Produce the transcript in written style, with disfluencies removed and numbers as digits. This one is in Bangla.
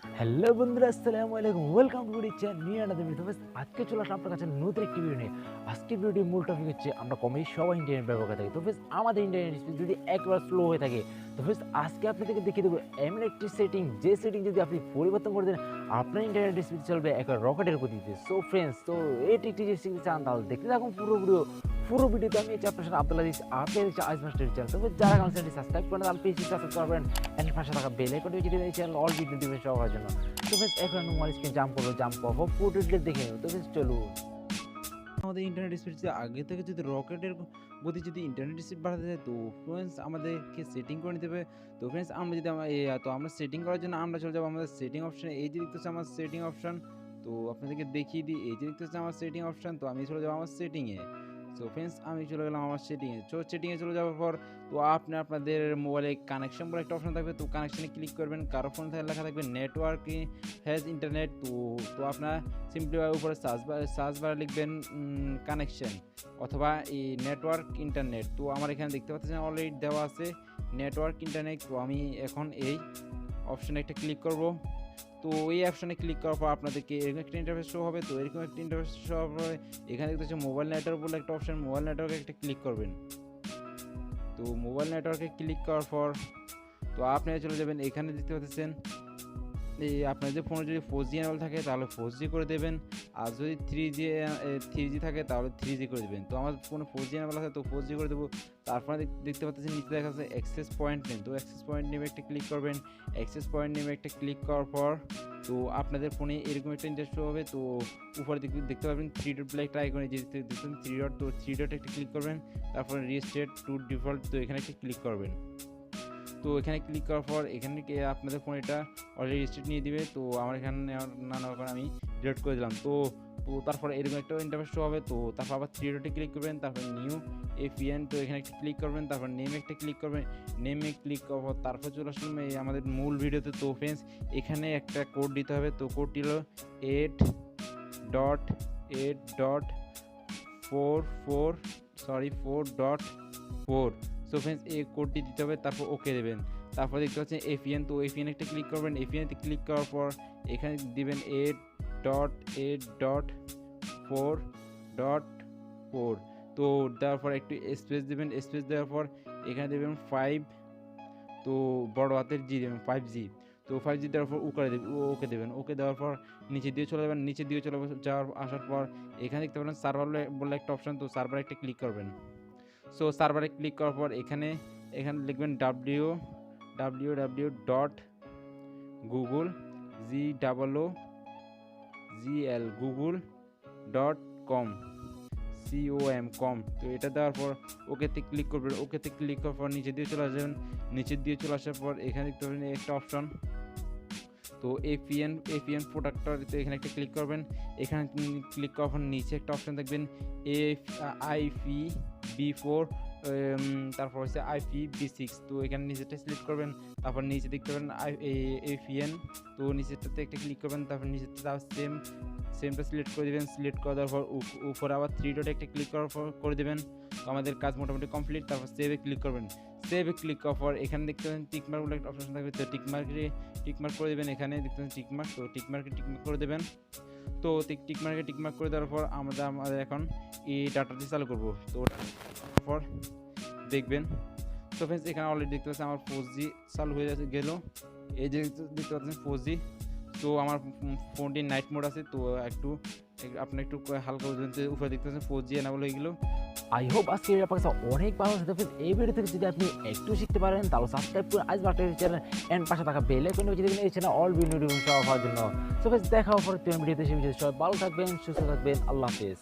হ্যালো বন্ধুরা, আসসালামু আলাইকুম। Welcome to good channel new another video. Friends, আজকে চলে আসলাম আপনার কাছে নতুন একটি ভিডিও নিয়ে। আজকের ভিডিওর মূল টপিক হচ্ছে আমরা কমই সবাই ইন্টারনেট ব্যবহার করে থাকি। তো ফ্রেন্ডস, আমাদের ইন্টারনেট স্পিড যদি একবার স্লো হয়ে থাকে, তো ফ্রেন্ডস আজকে আপনাদেরকে দেখিয়ে দেবো এমন একটি সেটিং, যে সেটিং যদি আপনি পরিবর্তন করে দেন, আপনার ইন্টারনেট স্পিড চলবে একবার রকেটের গতিতে। সো ফ্রেন্ডস, তো এই টিকটি যে শিখতে চান তাহলে দেখতে থাকুন পুরো ভিডিওতে। আমি হচ্ছে আপনার সাথে আব্দুল আজিজ, আপনি হচ্ছে আইজ মাস্টার চ্যানেল। তো যারা আমার চ্যানেলটি সাবস্ক্রাইব করেন তাহলে প্লিজ সাবস্ক্রাইব করবেন, এন্ড পাশে থাকা বেল আইকনটি যদি এই চ্যানেল অল ভিডিও নোটিফিকেশন পাওয়ার জন্য। তো ফ্রেন্ডস, এখন আমি মোবাইল স্ক্রিন জাম্প করবো পুরো ডিটেইলস দেখে নেব। তো ফ্রেন্ডস চলুন। আমাদের ইন্টারনেট স্পিড আগে থেকে যদি রকেটের গতি যদি ইন্টারনেট স্পিড বাড়াতে যায়, তো ফ্রেন্ডস আমাদেরকে সেটিং করে নিতে হবে। তো ফ্রেন্ডস আমরা যদি আমরা সেটিং করার জন্য আমরা চলে যাবো আমাদের সেটিং অপশানে। এই যে দেখতেছে আমার সেটিং অপশান, তো আপনাদেরকে দেখিয়ে দিই। এই যে দেখতেছে আমার সেটিং অপশান, তো আমি চলে যাবো আমার সেটিংয়ে। সো ফ্রেন্ডস, আমি চলে গেলাম আমার সেটিংয়ে। সেটিংয়ে চলে যাওয়ার পর তো আপনাদের মোবাইলে কানেকশন বলে একটা অপশন থাকবে। তো কানেকশানে ক্লিক করবেন। কারো ফোন থেকে লেখা থাকবে নেটওয়ার্ক হ্যাজ ইন্টারনেট। তো আপনার সিম্পলি উপরে সার্চ বারে লিখবেন কানেকশন অথবা এই নেটওয়ার্ক ইন্টারনেট। তো আমার এখানে দেখতে পাচ্ছেন অলরেডি দেওয়া আছে নেটওয়ার্ক ইন্টারনেট। তো আমি এখন এই অপশানে একটা ক্লিক করব। তো এই অপশানে ক্লিক করার পর আপনাদেরকে এরকম একটা ইন্টারফেস শো হবে। তো এরকম একটা ইন্টারফেস শো হওয়ার পরে এখানে দেখতে হচ্ছে মোবাইল নেটওয়ার্ক বলে একটা অপশান, মোবাইল নেটওয়ার্কে একটা ক্লিক করবেন। তো মোবাইল নেটওয়ার্কে ক্লিক করার পর তো আপনারা চলে যাবেন। এখানে দেখতে পাচ্ছেন এই আপনার যে ফোনে যদি 4G অ্যানেবল থাকে তাহলে 4G করে দেবেন, আর যদি 3G থাকে তাহলে 3G করে দেবেন। তো আমার ফোনে 4G অ্যানেবল আছে, তো 4G করে দেবো। তারপরে দেখতে পাচ্ছেন নিচে দেখা যাচ্ছে অ্যাক্সেস পয়েন্ট নেম। তো অ্যাক্সেস পয়েন্ট নেমে একটা ক্লিক করবেন। অ্যাক্সেস পয়েন্ট নেমে একটা ক্লিক করার পর তো আপনাদের ফোনে এরকম একটা ইন্টারেস্ট হবে। তো উপরে দেখতে পাবেন 3 ডট বলে একটা আইকনে, যে দেখছেন 3 ডট, তো 3 ডট একটা ক্লিক করবেন। তারপরে রিস্টেট টু ডিফল্ট, তো এখানে একটা ক্লিক করবেন। তো এখানে ক্লিক করার পর এখানে আপনাদের ফোন এটা অলরেডি রিস্ট্রিক্ট নিয়ে দিবে। তো আমার এখানে না নেওয়ার কারণে আমি ডিলিট করে দিলাম। তো তারপরে এরকম একটা ইন্টারফেস শো হবে। তো তারপর আবার 3 ডটে ক্লিক করবেন, তারপর নিউ এফিএন, তো এখানে একটা ক্লিক করবেন, তারপর নেমে একটা ক্লিক করবেন। নেমে ক্লিক করার পর তারপর চলে আসলাম এই আমাদের মূল ভিডিওতে। তো ফ্রেন্ডস, এখানে একটা কোড দিতে হবে। তো কোডটি হলো 4.4.4. সো ফ্রেন্ডস, এই কোডটি দিতে হবে, তারপর ওকে দেবেন। তারপর দেখতে পাচ্ছেন এফিএন, তো এফিএন একটা ক্লিক করবেন। এফিএনতে ক্লিক করার পর এখানে দিবেন 8.8.4.4। তো দেওয়ার পর একটু স্পেস দেবেন। স্পেস দেওয়ার পর এখানে দেবেন 5, তো বড় হাতের জি দেবেন 5G। তো 5G দেওয়ার পর ওকে দেবেন। ওকে দেওয়ার পর নিচে দিয়ে চলে যাবেন। নিচে দিয়ে আসার পর এখানে দেখতে পাবেন সার্ভার বলে একটা অপশন। তো সার্ভারে একটা ক্লিক করবেন। সো সার্ভারে ক্লিক করার পর এখানে লিখবেন google.com. তো এটা দেওয়ার পর ওকেতে ক্লিক করবেন। ওকেতে ক্লিক করার পর নিচে দিয়ে চলে আসবেন। নিচে দিয়ে চলে আসার পর এখানে দেখতে পাবেন একটা অপশন, তো এপিএন প্রোডাক্টর, তো এখানে একটা ক্লিক করবেন। এখানে ক্লিক করার পর নিচে একটা অপশন দেখবেন IP-B4, তারপর হচ্ছে IP-B6। তো এখানে নিচেটা সিলেক্ট করবেন। তারপর নিচে দেখতে পাবেন এপিএন, তো নিচেরটাতে একটা ক্লিক করবেন। তারপর নিচেরটা সেমটা সিলেক্ট করে দেবেন। সিলেক্ট করে দেওয়ার পর উপরে আবার 3 ডটে একটা ক্লিক করে দেবেন। তো আমাদের কাজ মোটামুটি কমপ্লিট। তারপর সেভে ক্লিক করবেন। সেভে ক্লিক করার পর এখানে দেখতে পাবেন টিকমার্ক বলে একটা অপশন থাকবে। তো টিকমার্ক করে দেবেন। এখানে দেখতে পাবেন টিকমার্ক, তো টিকমার্ক করে দেবেন। তো টিকমার্ক করে দেওয়ার পর আমাদের এখন এই ডাটাটি চালু করব। তো পর দেখবেন, তো ফ্রেন্ডস এখানে অলরেডি দেখতে পাচ্ছেন আমার 4G চালু হয়ে গেল। এই যে দেখতে পাচ্ছেন 4G। তো আমার ফোনটি নাইট মোড আছে। তো আপনি একটু হালকা উপরে দেখতে পাচ্ছেন 4G এনাবল হয়ে গেল। আই হোপ আজকে এটা আপনার কাছে অনেক ভালো হতে পারে। এই ভিডিও থেকে যদি আপনি একটু শিখতে পারেন তাহলে সাবস্ক্রাইব করে আইজ মাস্টার চ্যানেল, এন্ড পাশে থাকা বেল আইকন বাজিয়ে দিবেন এই চ্যানেল অল ভিডিও নোটিফিকেশন পাওয়ার জন্য। সো গাইস, দেখা হবে পরের ভিডিওতে। সেই ভিডিওতে সবাই ভালো থাকবেন, সুস্থ থাকবেন। আল্লাহ হাফেজ।